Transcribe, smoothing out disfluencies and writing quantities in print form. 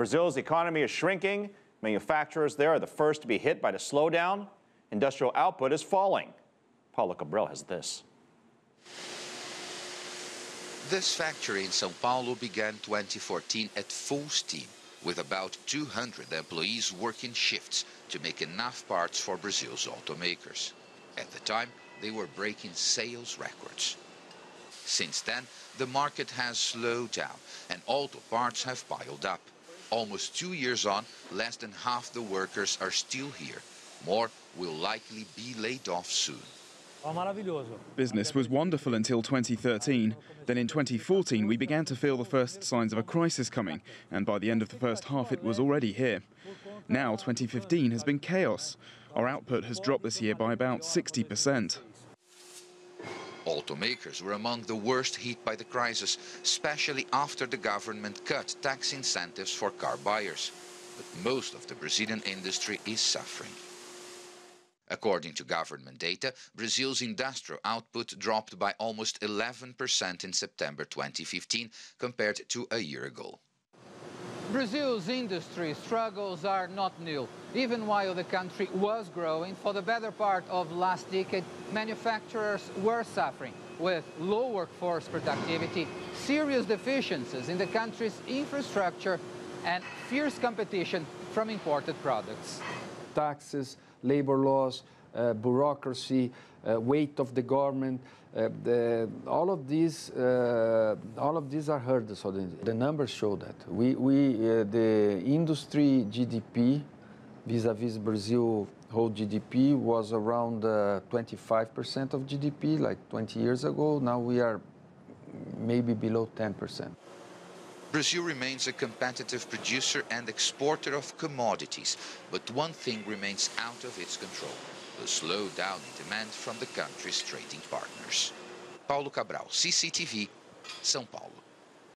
Brazil's economy is shrinking. Manufacturers there are the first to be hit by the slowdown. Industrial output is falling. Paulo Cabral has this. This factory in São Paulo began 2014 at full steam, with about 200 employees working shifts to make enough parts for Brazil's automakers. At the time, they were breaking sales records. Since then, the market has slowed down and auto parts have piled up. Almost 2 years on, less than half the workers are still here. More will likely be laid off soon. Business was wonderful until 2013. Then in 2014, we began to feel the first signs of a crisis coming, and by the end of the first half, it was already here. Now, 2015 has been chaos. Our output has dropped this year by about 60%. Automakers were among the worst hit by the crisis, especially after the government cut tax incentives for car buyers. But most of the Brazilian industry is suffering. According to government data, Brazil's industrial output dropped by almost 11% in September 2015 compared to a year ago. Brazil's industry struggles are not new. Even while the country was growing, for the better part of last decade, manufacturers were suffering with low workforce productivity, serious deficiencies in the country's infrastructure, and fierce competition from imported products. Taxes, labor laws, bureaucracy, weight of the government, all of these are hurdles. So the numbers show that the industry GDP vis-a-vis Brazil whole GDP was around 25% of GDP like 20 years ago. Now we are maybe below 10%. Brazil remains a competitive producer and exporter of commodities, but one thing remains out of its control: the slowdown in demand from the country's trading partners. Paulo Cabral, CCTV, São Paulo.